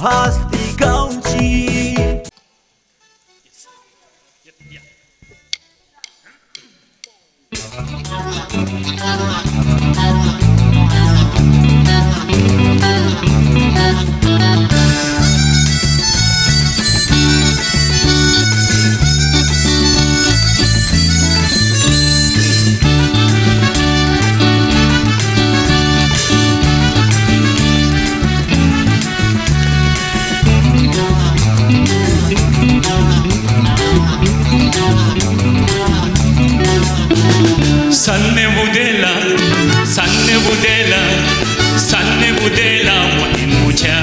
भासती गावची. Sanne budela motin mucha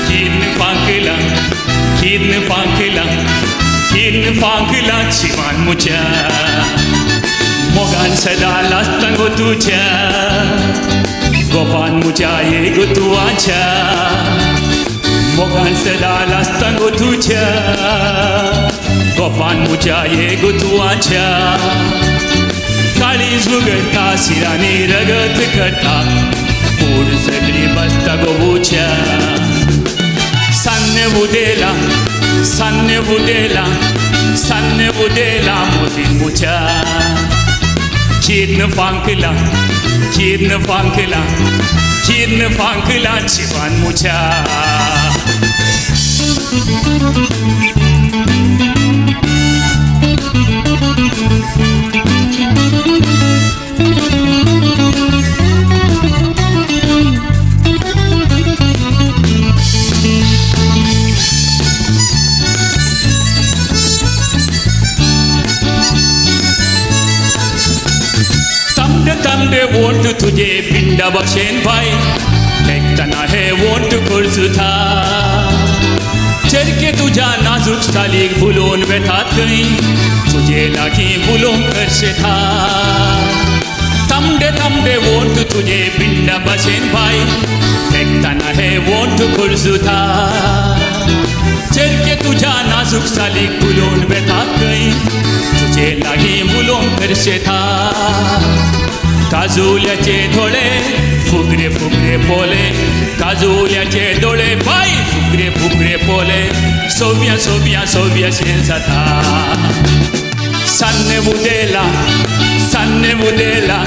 Kidne fankila chivan mucha Mogan sada lastango tucha Gopan mucha ye gutuacha Mogan sada lastango tucha Gopan mucha ye gutuacha काळी जुगटा सिराने रगत कटा पूर सगळी बसता गोबूच्या सान्य बुदेला मोती मुच्या किरण फांकला चिवान मुच्या Tamde want तुझे पिंडा बक्षेन भाई देखताना हे want करसुथा चरके तुझा नाजुक सालीक बुलोन बेतात गई तुझे लागी बुलोन करसे था तमडे want तुझे पिंडा बक्षेन भाई देखताना हे want करसुथा चरके तुझा नाजुक सालीक बुलोन बेतात गई तुझे लागी बुलोन करसे था काजुल्याचे डोळे फुगरे पोले काजुल्याचे डोळे बाई फुगरे पोले सोव्या शेजाता sanne budela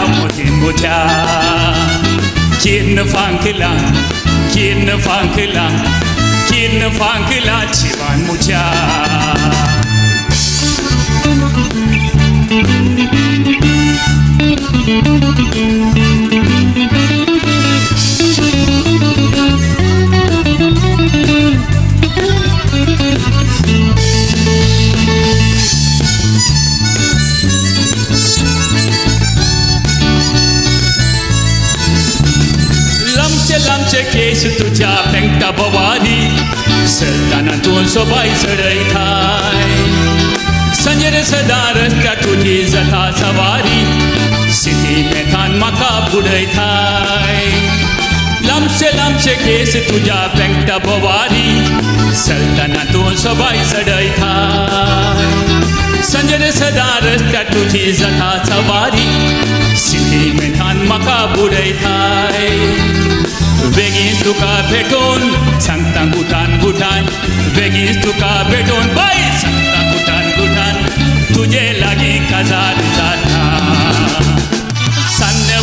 मोती मुच्या किरण फांकला चिवान मुच्या लांबचे केस तुझ्या पेंगटा बवारी सरतानातून सोबाई चढई थाय संजर सदा रस्त्या तुझी जथा सवारी सिटी मेथान माका बुडई थाय लांबचे केस तुझ्या पेंगटा बवारी सरतानातून सोबाई चढई थाय संजर सदा रस्त्या तुझी जथा सवारी सिटी मेथान माका बुडई थाय वेगीच तुका भेटून सांगता गुटान वेगीच तुका भेटून बाई सांगता गुटान तुझे लागी काजार जाता सान्य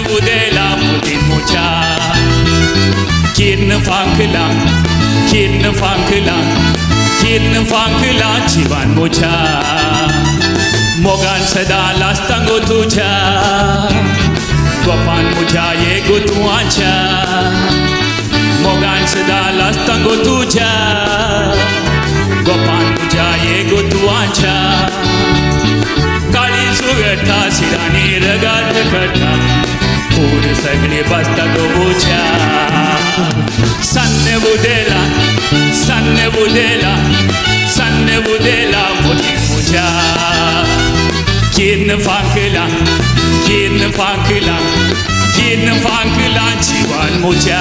बुदेला मोती मुच्या किरण फांकला चिवान मुच्या मोगान सदा लास्तांगो तुझ्या गोपान मुझा ये गुतुआचा मोगान सदा लास्तांगो तुझ्या गोपान मुझा ये गुतुआचा काळी सुगटा सिरानी रगात कटा पूर सगळे बसता गोबूच्या सान्य बुदेला मोती मुझा किरण फांकला चिवान मुच्या